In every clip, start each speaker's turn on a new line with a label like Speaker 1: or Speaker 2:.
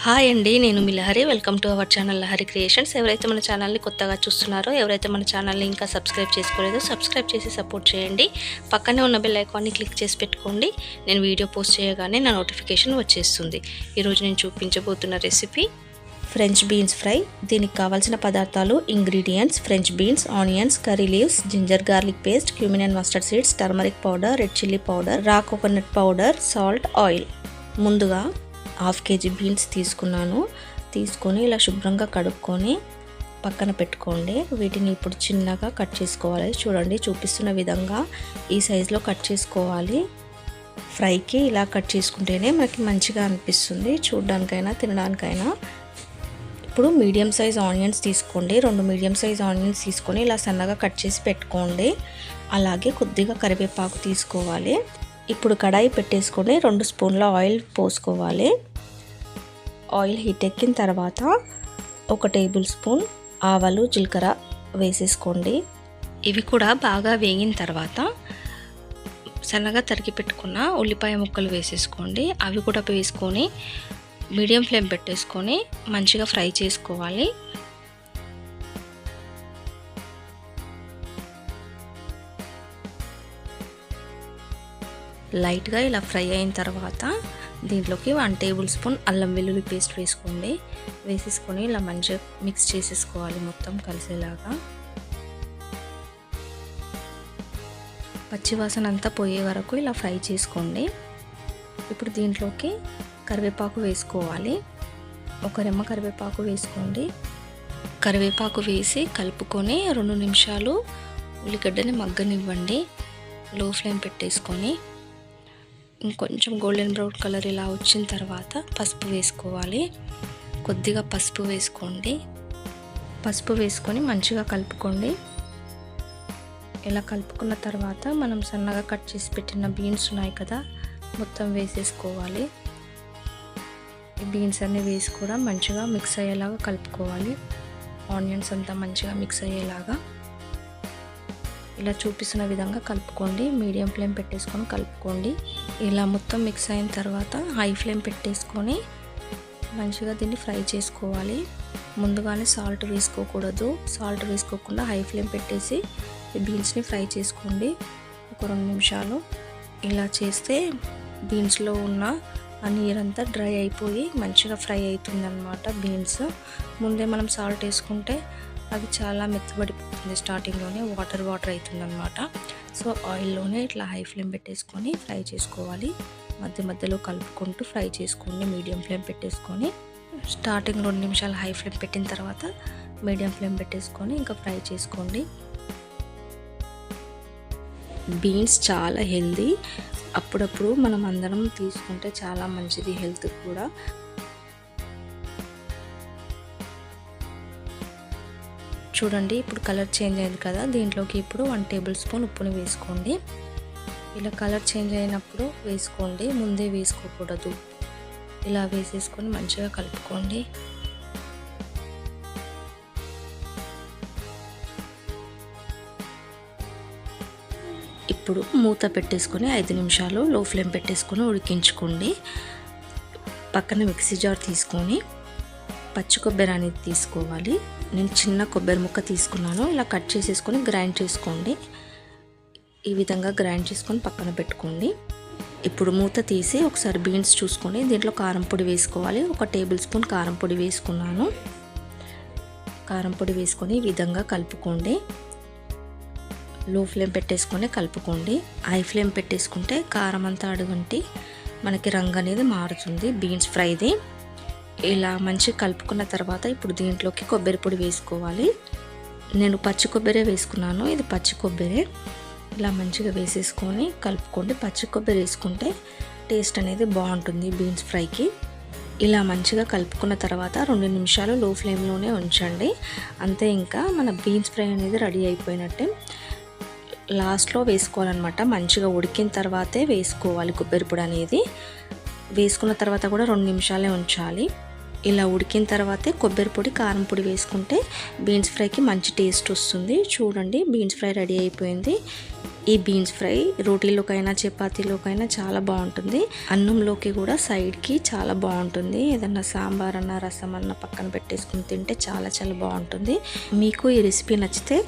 Speaker 1: Hi అండి, నేను మీ Lahari. Welcome to our channel Lahari creations. ఎవరైతే మన ఛానల్ని కొత్తగా చూస్తున్నారో, ఎవరైతే మన ఛానల్ని ఇంకా సబ్స్క్రైబ్ చేసుకోలేదో సబ్స్క్రైబ్ చేసి సపోర్ట్ చేయండి. పక్కనే ఉన్న బెల్ ఐకాన్ని క్లిక్ చేసి పెట్టుకోండి. నేను వీడియో పోస్ట్ చేయగానే నా నోటిఫికేషన్ వచ్చేస్తుంది. ఈరోజు నేను చూపించబోతున్న రెసిపీ ఫ్రెంచ్ బీన్స్ ఫ్రై. దీనికి కావాల్సిన పదార్థాలు ingredients: French beans, onions, curry leaves, ginger garlic paste, cumin and mustard seeds, turmeric powder, red chilli powder, raw coconut powder, salt, oil. ముందుగా 1/2 kg బీన్స్ తీసుకొని ఇలా శుభ్రంగా కడుక్కొని పక్కన పెట్టుకోండి. వీటిని ఇప్పుడు చిన్నగా కట్ చేసుకోవాలి. చూడండి, చూపిస్తున్న విధంగా ఈ సైజులో కట్ చేసుకోవాలి. ఫ్రైకి ఇలా కట్ చేసుకుంటేనే మనకి మంచిగా అనిపిస్తుంది, చూడడానికైనా తినడానికైనా. ఇప్పుడు మీడియం సైజ్ ఆనియన్స్ తీసుకోండి. 2 మీడియం సైజ్ ఆనియన్స్ తీసుకొని ఇలా సన్నగా కట్ చేసి పెట్టుకోండి. అలాగే కొద్దిగా కరివేపాకు తీసుకోవాలి. ఇప్పుడు కడాయి పెట్టేసుకొని 2 స్పూన్ల ఆయిల్ పోసుకోవాలి. ఆయిల్ హీట్ ఎక్కిన తర్వాత 1 టేబుల్ స్పూన్ ఆవాలు, జీలకర్ర వేసేసుకోండి. ఇవి కూడా బాగా వేగిన తర్వాత సన్నగా తరిగి పెట్టుకున్న ఉల్లిపాయ ముక్కలు వేసేసుకోండి. అవి కూడా వేసుకొని మీడియం ఫ్లేమ్ పెట్టేసుకొని మంచిగా ఫ్రై చేసుకోవాలి. లైట్గా ఇలా ఫ్రై అయిన తర్వాత దీంట్లోకి 1 టేబుల్ స్పూన్ అల్లం వెల్లుల్లి పేస్ట్ వేసేసుకొని ఇలా మంచిగా మిక్స్ చేసేసుకోవాలి, మొత్తం కలిసేలాగా. పచ్చివాసన అంతా పోయే వరకు ఇలా ఫ్రై చేసుకోండి. ఇప్పుడు దీంట్లోకి కరివేపాకు వేసుకోవాలి. 1 రెమ్మ కరివేపాకు వేసుకోండి. కరివేపాకు వేసి కలుపుకొని 2 నిమిషాలు ఉల్లిగడ్డని మగ్గనివ్వండి. లో ఫ్లేమ్ పెట్టేసుకొని ఇంకొంచెం గోల్డెన్ బ్రౌన్ కలర్ ఇలా వచ్చిన తర్వాత పసుపు వేసుకోవాలి. కొద్దిగా పసుపు వేసుకోండి. పసుపు వేసుకొని మంచిగా కలుపుకోండి. ఇలా కలుపుకున్న తర్వాత మనం సన్నగా కట్ చేసి పెట్టిన బీన్స్ ఉన్నాయి కదా, మొత్తం వేసేసుకోవాలి. ఈ బీన్స్ అన్నీ వేసి కూడా మంచిగా మిక్స్ అయ్యేలాగా కలుపుకోవాలి. ఆనియన్స్ అంతా మంచిగా మిక్స్ అయ్యేలాగా ఇలా చూపిస్తున్న విధంగా కలుపుకోండి. మీడియం ఫ్లేమ్ పెట్టేసుకొని కలుపుకోండి. ఇలా మొత్తం మిక్స్ అయిన తర్వాత హై ఫ్లేమ్ పెట్టేసుకొని మంచిగా దీన్ని ఫ్రై చేసుకోవాలి. ముందుగానే సాల్ట్ వేసుకోకూడదు. సాల్ట్ వేసుకోకుండా హై ఫ్లేమ్ పెట్టేసి ఈ బీన్స్ని ఫ్రై చేసుకోండి. 1-2 నిమిషాలు ఇలా చేస్తే బీన్స్లో ఉన్న ఆ నీరంతా డ్రై అయిపోయి మంచిగా ఫ్రై అవుతుందన్నమాట. బీన్స్ ముందే మనం సాల్ట్ వేసుకుంటే అది చాలా మెత్తబడిపోతుంది, స్టార్టింగ్లోనే వాటర్ అవుతుందన్నమాట. సో ఆయిల్లోనే ఇట్లా హై ఫ్లేమ్ పెట్టేసుకొని ఫ్రై చేసుకోవాలి. మధ్యలో కలుపుకుంటూ ఫ్రై చేసుకోండి. మీడియం ఫ్లేమ్ పెట్టేసుకొని స్టార్టింగ్ 2 నిమిషాలు హై ఫ్లేమ్ పెట్టిన తర్వాత మీడియం ఫ్లేమ్ పెట్టేసుకొని ఇంకా ఫ్రై చేసుకోండి. బీన్స్ చాలా హెల్దీ. అప్పుడప్పుడు మనం అందరం తీసుకుంటే చాలా మంచిది హెల్త్ కూడా. చూడండి, ఇప్పుడు కలర్ చేంజ్ అయింది కదా, దీంట్లోకి ఇప్పుడు 1 టేబుల్ స్పూన్ ఉప్పుని వేసుకోండి. ఇలా కలర్ చేంజ్ అయినప్పుడు వేసుకోండి, ముందే వేసుకోకూడదు. ఇలా వేసేసుకొని మంచిగా కలుపుకోండి. ఇప్పుడు మూత పెట్టేసుకొని 5 నిమిషాలు లో ఫ్లేమ్ పెట్టేసుకొని ఉడికించుకోండి. పక్కన మిక్సీ జార్ తీసుకొని పచ్చి కొబ్బరి అనేది తీసుకోవాలి. నేను చిన్న కొబ్బరి ముక్క తీసుకున్నాను. ఇలా కట్ చేసేసుకొని గ్రైండ్ చేసుకోండి. ఈ విధంగా గ్రైండ్ చేసుకొని పక్కన పెట్టుకోండి. ఇప్పుడు మూత తీసి ఒకసారి బీన్స్ చూసుకొని దీంట్లో కారం పొడి వేసుకోవాలి. 1 టేబుల్ స్పూన్ కారం పొడి వేసుకున్నాను. కారం పొడి వేసుకొని ఈ విధంగా కలుపుకోండి. లో ఫ్లేమ్ పెట్టేసుకొని కలుపుకోండి. హై ఫ్లేమ్ పెట్టేసుకుంటే కారం అంతా అడుగంటి మనకి రంగు అనేది మారుతుంది బీన్స్ ఫ్రైది. ఇలా మంచిగా కలుపుకున్న తర్వాత ఇప్పుడు దీంట్లోకి కొబ్బరి పొడి వేసుకోవాలి. నేను పచ్చి కొబ్బరి వేసుకున్నాను. ఇది పచ్చి కొబ్బరి. ఇలా మంచిగా వేసేసుకొని కలుపుకోండి. పచ్చి కొబ్బరి వేసుకుంటే టేస్ట్ అనేది బాగుంటుంది బీన్స్ ఫ్రైకి. ఇలా మంచిగా కలుపుకున్న తర్వాత 2 నిమిషాలు లో ఫ్లేమ్లోనే ఉంచండి. అంతే, ఇంకా మన బీన్స్ ఫ్రై అనేది రెడీ అయిపోయినట్టే. లాస్ట్లో వేసుకోవాలన్నమాట. మంచిగా ఉడికిన తర్వాతే వేసుకోవాలి కొబ్బరి పొడి అనేది. వేసుకున్న తర్వాత కూడా 2 నిమిషాలే ఉంచాలి. ఇలా ఉడికిన తర్వాతే కొబ్బరి పొడి కారం పొడి వేసుకుంటే బీన్స్ ఫ్రైకి మంచి టేస్ట్ వస్తుంది. చూడండి బీన్స్ ఫ్రై రెడీ అయిపోయింది. ఈ బీన్స్ ఫ్రై రోటీలోకైనా చపాతీలోకైనా చాలా బాగుంటుంది. అన్నంలోకి కూడా సైడ్కి చాలా బాగుంటుంది. ఏదన్నా సాంబార్ అన్న రసం అన్న పక్కన పెట్టేసుకుని తింటే చాలా చాలా బాగుంటుంది. మీకు ఈ రెసిపీ నచ్చితే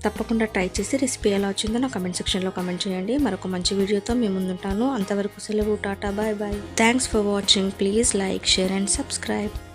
Speaker 1: తప్పకుండా ట్రై చేసి రెసిపీ ఎలా వచ్చిందో నా కమెంట్ సెక్షన్లో కమెంట్ చేయండి. మరొక మంచి వీడియోతో మీ ముందుంటాను. అంతవరకు సెలవు. Tata, bye bye. Thanks for watching. Please like, share and subscribe.